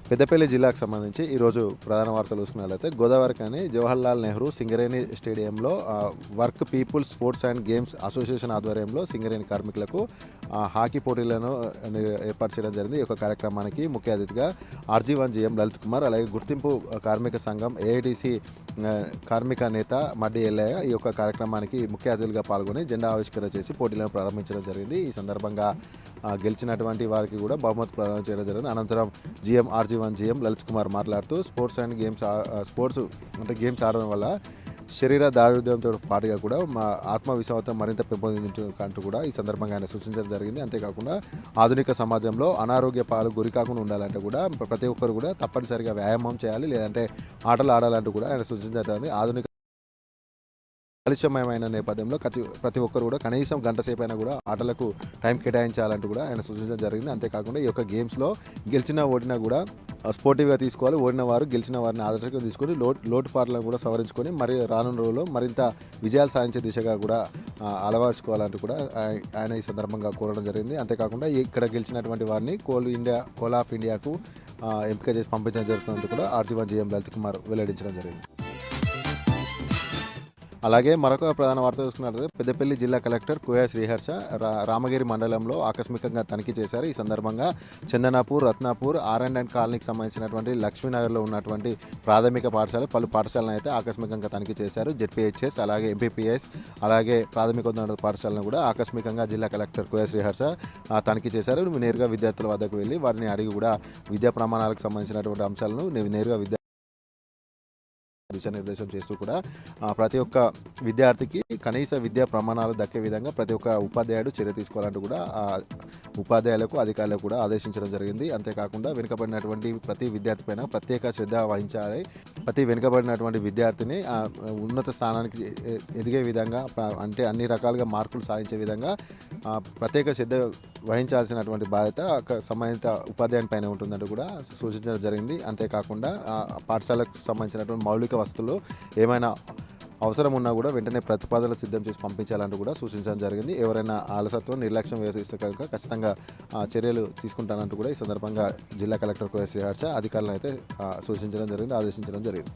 పెద్దపల్లి జిల్లాకు సంబంధించి ఈరోజు ప్రధాన వార్తలు చూసుకున్నట్లయితే గోదావరికని జవహర్లాల్ నెహ్రూ సింగరేణి స్టేడియంలో work people sports and games association ఆధ్వర్యంలో సింగరేణి కార్మికులకు హాకీ పోటీలను ఏర్పాటు చేయడం జరిగింది. ఈ యొక్క కార్యక్రమానికి ముఖ్య అతిథిగా RG1 GM లలిత్ కుమార్, అలాగే గుర్తింపు కార్మిక సంఘం AITC కార్మిక నేత మడ్డి ఎల్లయ్య ఈ యొక్క కార్యక్రమానికి ముఖ్య అతిథులుగా పాల్గొని జెండా ఆవిష్కరణ చేసి పోటీలను ప్రారంభించడం జరిగింది. ఈ సందర్భంగా గెలిచినటువంటి వారికి కూడా బహుమతి ప్రదానం చేయడం జరిగింది. అనంతరం RG1 GM లలిత్ కుమార్ మాట్లాడుతూ స్పోర్ట్స్ అండ్ గేమ్స్ గేమ్స్ ఆడడం వల్ల శరీర దారుఢ్యంతో పాటుగా కూడా మా ఆత్మవిశ్వాసం మరింత పెంపొందించుకుంటూ కూడా ఈ సందర్భంగా ఆయన సూచించడం జరిగింది. అంతేకాకుండా ఆధునిక సమాజంలో అనారోగ్య పాలు గురి కాకుండా ఉండాలంటే కూడా ప్రతి ఒక్కరు కూడా తప్పనిసరిగా వ్యాయామం చేయాలి, లేదంటే ఆటలు ఆడాలంటూ కూడా ఆయన సూచించడం. ఆధునిక కాలుష్యమయమైన నేపథ్యంలో ప్రతి ఒక్కరు కూడా కనీసం గంట సేపు అయినా కూడా ఆటలకు టైం కేటాయించాలంటూ కూడా ఆయన సూచించడం జరిగింది. అంతేకాకుండా ఈ యొక్క గేమ్స్లో గెలిచినా ఓడినా కూడా స్పోర్టివ్గా తీసుకోవాలి, ఓడిన వారు గెలిచిన వారిని ఆదర్శంగా తీసుకొని లోటుపాట్లను కూడా సవరించుకొని రానున్న రోజుల్లో మరింత విజయాలు సాధించే దిశగా కూడా అలవర్చుకోవాలంటూ కూడా ఆయన ఈ సందర్భంగా కోరడం జరిగింది. అంతేకాకుండా ఇక్కడ గెలిచినటువంటి వారిని కోల్ ఆఫ్ ఇండియాకు ఎంపిక చేసి పంపించడం జరుగుతున్నందుకు కూడా RG1 GM లలిత్ కుమార్ వెల్లడించడం జరిగింది. అలాగే మరొక ప్రధాన వార్త చూసుకున్నట్లయితే పెద్దపల్లి జిల్లా కలెక్టర్ కోయ శ్రీహర్ష రామగిరి మండలంలో ఆకస్మికంగా తనిఖీ చేశారు. ఈ సందర్భంగా చందనాపూర్, రత్నాపూర్, R&N కాలనీకి సంబంధించినటువంటి లక్ష్మీనగర్లో ఉన్నటువంటి ప్రాథమిక పాఠశాల పలు పాఠశాలను అయితే ఆకస్మికంగా తనిఖీ చేశారు. ZPHS అలాగే MPPS అలాగే ప్రాథమికోన్నత పాఠశాలను కూడా ఆకస్మికంగా జిల్లా కలెక్టర్ కోయ శ్రీహర్ష తనిఖీ చేశారు. నేరుగా విద్యార్థుల వద్దకు వెళ్ళి వారిని అడిగి కూడా విద్యా ప్రమాణాలకు సంబంధించినటువంటి అంశాలను నేరుగా దిశానిర్దేశం చేస్తూ కూడా ప్రతి ఒక్క విద్యార్థికి కనీస విద్యా ప్రమాణాలు దక్కే విధంగా ప్రతి ఒక్క ఉపాధ్యాయుడు చర్య తీసుకోవాలంటూ కూడా ఉపాధ్యాయులకు అధికారులకు కూడా ఆదేశించడం జరిగింది. అంతేకాకుండా వెనుకబడినటువంటి ప్రతి విద్యార్థి పైన ప్రత్యేక శ్రద్ధ వహించాలి. ప్రతి వెనుకబడినటువంటి విద్యార్థిని ఉన్నత స్థానానికి ఎదిగే విధంగా అంటే అన్ని రకాలుగా మార్కులు సాధించే విధంగా ప్రత్యేక శ్రద్ధ వహించాల్సినటువంటి బాధ్యత సంబంధిత ఉపాధ్యాయుని పైన ఉంటుందంటూ కూడా సూచించడం జరిగింది. అంతేకాకుండా పాఠశాలకు సంబంధించినటువంటి మౌలిక వస్తువులు ఏమైనా అవసరం ఉన్నా కూడా వెంటనే ప్రతిపాదనలు సిద్ధం చేసి పంపించాలంటూ కూడా సూచించడం జరిగింది. ఎవరైనా అలసత్వం నిర్లక్ష్యం వేసిస్తే కనుక ఖచ్చితంగా చర్యలు తీసుకుంటానంటూ కూడా ఈ సందర్భంగా జిల్లా కలెక్టర్ కోయ శ్రీహర్ష అధికారులను అయితే సూచించడం జరిగింది, ఆదేశించడం జరిగింది.